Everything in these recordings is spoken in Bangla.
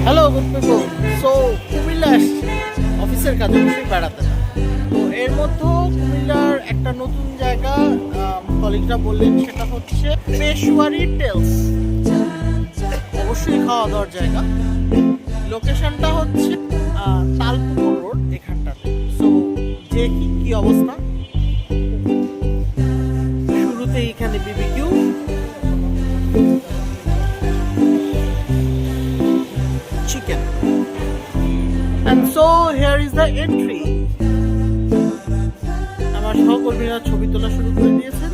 Hello good people. So Comilla আসছে অফিসের কাজে, অবশ্যই বেড়াতে না। তো এর মধ্যেও কুমিল্লার একটা নতুন জায়গা কলিগরা বললেন, সেটা হচ্ছে পেশওয়ারি টেলস। অবশ্যই খাওয়া দাওয়ার জায়গা। লোকেশনটা হচ্ছে তালপুকুর রোড এখানটাতে। সো যে কি অবস্থা, শুরুতেই এখানে BBQ, chicken, and so here is the entry. আমার সহকর্মীরা ছবি তোলা শুরু করে দিয়েছেন।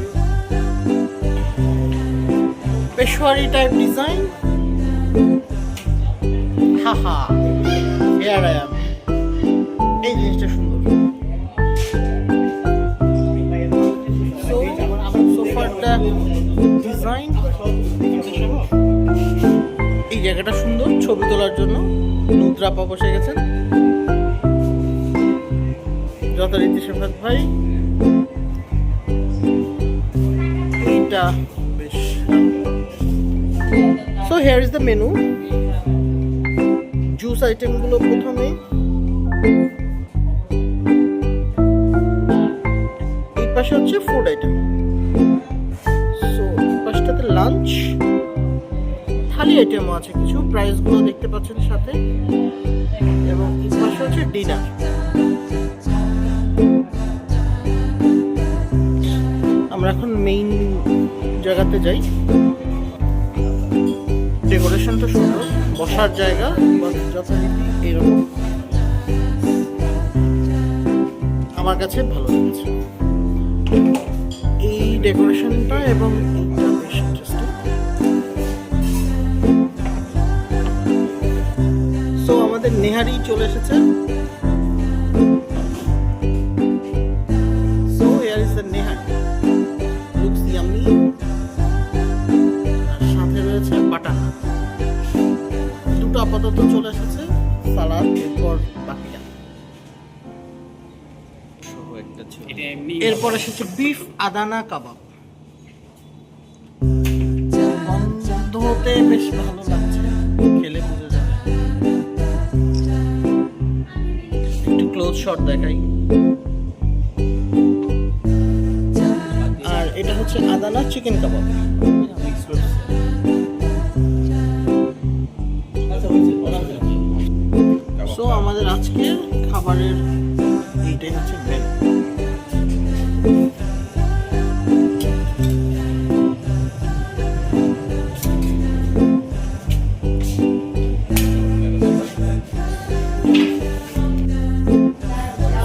Peshawari type design, haha here I am। এই জিনিসটা সুন্দর। So far the design, এই জায়গাটা সুন্দর ছবি তোলার জন্য। নুদ্রাপা বসে গেছেন, যথারীতি শেফাত ভাই। এইটা বেশ। So here is the menu. Juice আইটেমগুলো প্রথমেই। এই পাশে হচ্ছে ফুড আইটেম। সো এই পাশটাতে লাঞ্চ, থালি আইটেমও আছে কিছু, প্রাইসগুলো দেখতে পাচ্ছেন সাথে। এবং এই পাশে হচ্ছে ডিনার। আমরা এখন মেইন জায়গাতে যাই। ডেকোরেশনটা সুন্দর, বসার জায়গা যথারীতি এরকম। আমার কাছে ভালো লেগেছে এই ডেকোরেশনটা, এবং এইটা বেশ ইন্টারেস্টিং। তো আমাদের নেহারি চলে এসেছে। So here is the nihari, looks yummy. আর সাথে রয়েছে বাটার। দুটো আপাতত চলে এসেছে, সালাদ, এরপর বাকিটা। এরপর এসেছে বিফ আদানা কাবাব। বন্ধ হতে বেশ ভালো লাগছে, খেলে বুঝে যাবে। একটু ক্লোজ শট দেখাই। আর এটা হচ্ছে আদানা চিকেন কাবাব। সো আমাদের আজকের খাবারের এইটাই হচ্ছে মেনু।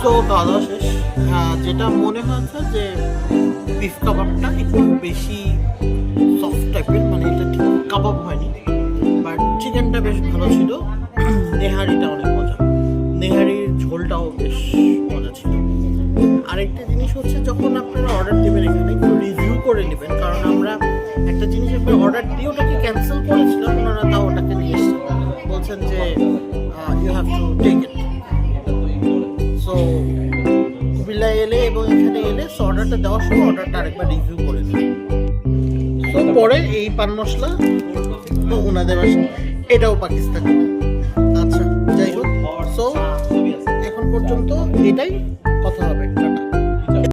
তো খাওয়া দাওয়া শেষ। যেটা মনে হচ্ছে যে বিফ কাবাবটা একটু বেশি সফট টাইপের, মানে এটা ঠিক কাবাব হয়নি, বাট চিকেনটা বেশ ভালো ছিল। নেহারিটা অনেক মজা, নেহারির ঝোলটাও বেশ মজা ছিল। আরেকটা জিনিস হচ্ছে, যখন আপনারা অর্ডার দেবেন এখানে একটু রিভিউ করে নেবেন, কারণ আমরা একটা জিনিস একবার অর্ডার দিয়ে ওটাকে ক্যান্সেল করেছিলাম, ওনারা তাও ওটাকে নিয়ে এসেছেন, বলছেন যে you have to take it. So কুমিল্লায় এলে এবং এখানে এলে অর্ডারটা দেওয়ার সময় অর্ডারটা আরেকবার রিভিউ করে দেবেন। তো পরে এই পান মশলা তো ওনাদের বাসায়, এটাও পাকিস্তানি। আচ্ছা যাই হোক, সো এখন পর্যন্ত এটাই।